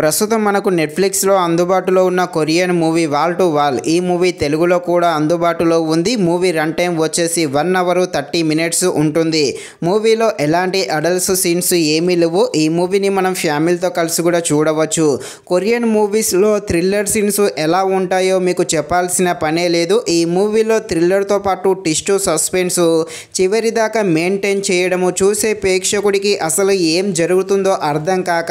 ప్రస్తుతం మనకు నెట్ఫ్లిక్స్లో అందుబాటులో ఉన్న Korean movie wall to wall ఈ మూవీ తెలుగులో కూడా అందుబాటులో ఉంది. మూవీ రన్ టైం వచ్చేసి 1 అవర్ 30 మినిట్స్ ఉంటుంది. మూవీలో ఎలాంటి అడల్ట్స్ సీన్స్ ఏమీ లేవు. ఈ మూవీని మనం ఫ్యామిలీతో కలిసి కూడా చూడవచ్చు. కొరియన్ మూవీస్లో థ్రిల్లర్ సీన్స్ ఎలా ఉంటాయో మీకు చెప్పాల్సిన పనే లేదు. ఈ మూవీలో థ్రిల్లర్తో పాటు ట్విస్ట్ సస్పెన్స్ చివరి దాకా మెయింటైన్ చేయడము చూసే ప్రేక్షకుడికి అసలు ఏం జరుగుతుందో అర్థం కాక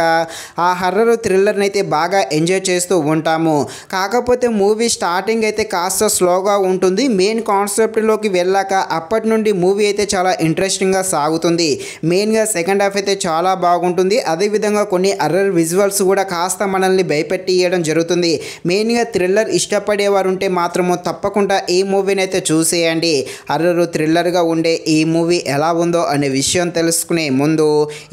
ఆ హర్రర్ థ్రిల్లర్ని అయితే బాగా ఎంజాయ్ చేస్తూ ఉంటాము. కాకపోతే మూవీ స్టార్టింగ్ అయితే కాస్త స్లోగా ఉంటుంది. మెయిన్ కాన్సెప్ట్లోకి వెళ్ళాక అప్పటి నుండి మూవీ అయితే చాలా ఇంట్రెస్టింగ్గా సాగుతుంది. మెయిన్గా సెకండ్ హాఫ్ అయితే చాలా బాగుంటుంది. అదేవిధంగా కొన్ని హర్రర్ విజువల్స్ కూడా కాస్త మనల్ని భయపెట్టియడం జరుగుతుంది. మెయిన్గా థ్రిల్లర్ ఇష్టపడేవారు ఉంటే మాత్రము తప్పకుండా ఈ మూవీని అయితే చూసేయండి. హర్రర్ థ్రిల్లర్గా ఉండే ఈ మూవీ ఎలా ఉందో అనే విషయం తెలుసుకునే ముందు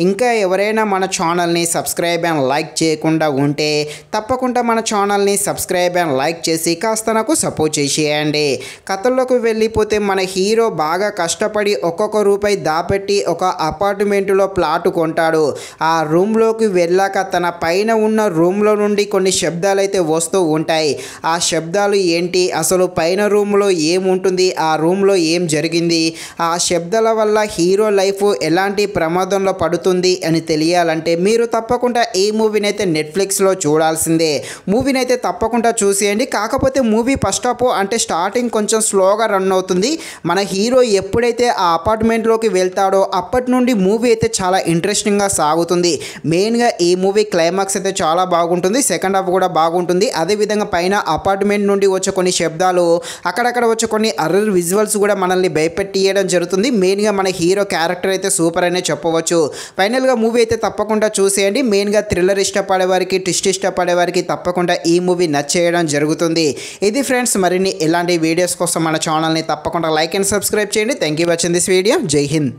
ఇంకా ఎవరైనా మన ఛానల్ని సబ్స్క్రైబ్ అండ్ లైక్ చేయకుండా ఉంటే తప్పకుండా మన ఛానల్ని సబ్స్క్రైబ్ అండ్ లైక్ చేసి కాస్త నాకు సపోర్ట్ చేసేయండి. కథల్లోకి వెళ్ళిపోతే మన హీరో బాగా కష్టపడి ఒక్కొక్క రూపాయి దాపెట్టి ఒక అపార్ట్మెంట్లో ప్లాట్ కొంటాడు. ఆ రూమ్లోకి వెళ్ళాక తన పైన ఉన్న రూమ్లో నుండి కొన్ని శబ్దాలు అయితే వస్తూ ఉంటాయి. ఆ శబ్దాలు ఏంటి, అసలు పైన రూమ్లో ఏముంటుంది, ఆ రూమ్లో ఏం జరిగింది, ఆ శబ్దాల వల్ల హీరో లైఫ్ ఎలాంటి ప్రమాదంలో పడుతుంది అని తెలియాలంటే మీరు తప్పకుండా ఈ మూవీని అయితే నెట్ఫ్లిక్స్లో చూడాల్సిందే. మూవీని అయితే తప్పకుండా చూసేయండి. కాకపోతే మూవీ ఫస్ట్ హాఫ్ అంటే స్టార్టింగ్ కొంచెం స్లోగా రన్ అవుతుంది. మన హీరో ఎప్పుడైతే ఆ అపార్ట్మెంట్లోకి వెళ్తాడో అప్పటి నుండి మూవీ అయితే చాలా ఇంట్రెస్టింగ్గా సాగుతుంది. మెయిన్గా ఈ మూవీ క్లైమాక్స్ అయితే చాలా బాగుంటుంది. సెకండ్ హాఫ్ కూడా బాగుంటుంది. అదేవిధంగా పైన అపార్ట్మెంట్ నుండి వచ్చే కొన్ని శబ్దాలు, అక్కడక్కడ వచ్చే కొన్ని హర్రర్ విజువల్స్ కూడా మనల్ని భయపెట్టియడం జరుగుతుంది. మెయిన్గా మన హీరో క్యారెక్టర్ అయితే సూపర్ అనే చెప్పవచ్చు. ఫైనల్గా మూవీ అయితే తప్పకుండా చూసేయండి. మెయిన్గా థ్రిల్లర్ ఇష్టపడే వారికి, ట్విస్ట్ ఇష్టపడే వారికి తప్పకుండా ఈ మూవీ నచ్చేయడం జరుగుతుంది. ఇది ఫ్రెండ్స్, మరిన్ని ఇలాంటి వీడియోస్ కోసం మన ఛానల్ని తప్పకుండా లైక్ అండ్ సబ్స్క్రైబ్ చేయండి. Thank you watching this video. జై హింద్.